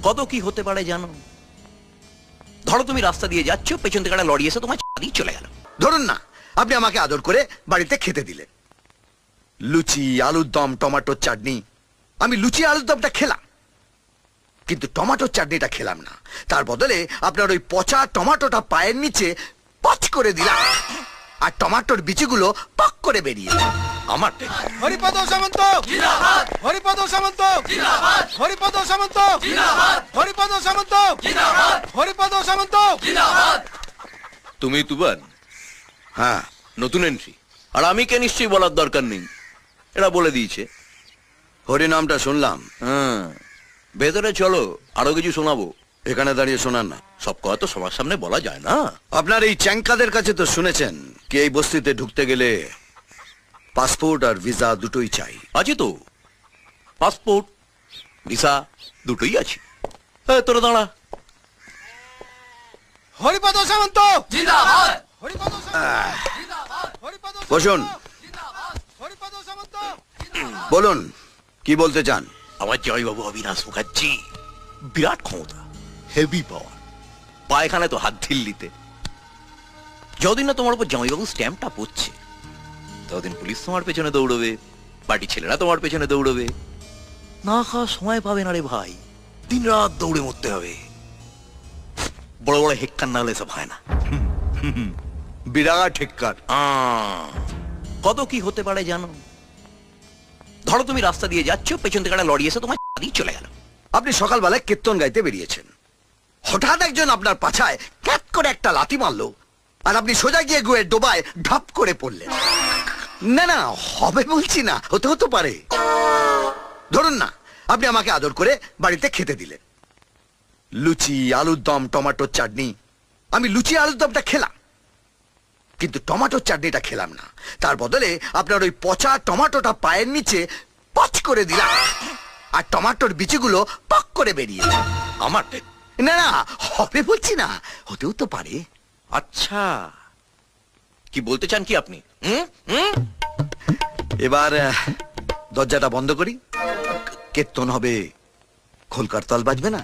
কত কি হতে পারে জানো? ধরো তুমি রাস্তা দিয়ে যাচ্ছ, পেছন থেকে একটা লরি এসে তোমার দিয়ে চলে গেল। ধরুন না আপনি আমাকে আদর করে বাড়িতে খেতে দিলেন, লুচি আলুর দম টমেটোর চাটনি। আমি লুচি আলুর দমটা খেলাম, কিন্তু টমেটোর চাটনিটা খেলাম না। তার বদলে আপনার ওই পচা টমেটোটা পায়ের নিচে পচ করে দিলাম, আর টমেটোর বিচিগুলো পক করে বেরিয়ে এলো। আমার হরিপদ সামন্ত জিন্দাবাদ, হরিপদ সামন্ত জিন্দাবাদ, হরিপদ সামন্ত জিন্দাবাদ, হরিপদ সামন্ত জিন্দাবাদ, হরিপদ সামন্ত জিন্দাবাদ। তুমি তুবান? হ্যাঁ, নতুন এন্ট্রি। আর আমি কে নিশ্চয়ই বলার দরকার নেই, এরা বলে দিয়েছে। হরি নামটা শুনলাম। হ্যাঁ, ভেতরে চলো, আরো কিছু শোনাবো। এখানে দাঁড়িয়ে শোনান না, সব কথা তো সবার সামনে বলা যায় না। আপনার এই চ্যাংকাদের কাছে তো শুনেছেন কি এই বস্তিতে ঢুকতে গেলে পাসপোর্ট আর ভিসা দুটোই চাই। আছে তো, পাসপোর্ট ভিসা দুটোই আছে। হ্যাঁ, তোরা দাঁড়া। হরিপদ সামন্ত জিন্দাবাদ, হরিপদ সামন্ত জিন্দাবাদ, হরিপদ বসুন, জিন্দাবাদ, হরিপদ সামন্ত বলুন কি বলতে চান। আমার জয়বাবু অবিনাশ মুখার্জি বিরাট ক্ষমতা, হেভি পাওয়ার, পায়খানায় তো হাত ঢিল্লিতে। যতদিন না তোমার উপর জয়বাবু স্ট্যাম্পটা পড়ছে, ততদিন পুলিশ তোমার পেছনে দৌড়বে, পার্টি ছেলেরা তোমার পেছনে দৌড়বে। না খাওয়া সময় পাবে না রে ভাই, দিন রাত দৌড়ে মরতে হবে। বড় বড় হেক্কার না হলে সব হয় না। বিরাট ঠেক্কার। কত কি হতে পারে জানো? ধরো তুমি রাস্তা দিয়ে যাচ্ছ, পেছন থেকে একটা লরি এসে তোমার দিয়ে চলে গেল। আপনি সকালবেলায় কীর্তন গাইতে বেরিয়েছেন, হঠাৎ একজন আপনার পাছায় ক্যাট করে একটা লাথি মারলো, আর আপনি সোজা গিয়ে গুয়ের ডোবায় ঢপ করে পড়লেন। না না, হবে বলছি না, হতে হতে পারে। ধরুন না আপনি আমাকে আদর করে বাড়িতে খেতে দিলেন, লুচি আলুর দম টমেটোর চাটনি। আমি লুচি আলুর দমটা খেলাম, কিন্তু টমেটোর চাটনিটা খেলাম না। তার বদলে আপনার ওই পচা টমেটোটা পায়ের নিচে পচ করে দিলাম, আর টমেটোর বিচিগুলো পক করে বেরিয়ে এলো। আমার না না, হবে বলছি না, হতেও তো পারে। আচ্ছা, কি বলতে চান কি আপনি? এবার দরজাটা বন্ধ করি, কীর্তন হবে, খোলকার তাল বাজবে না।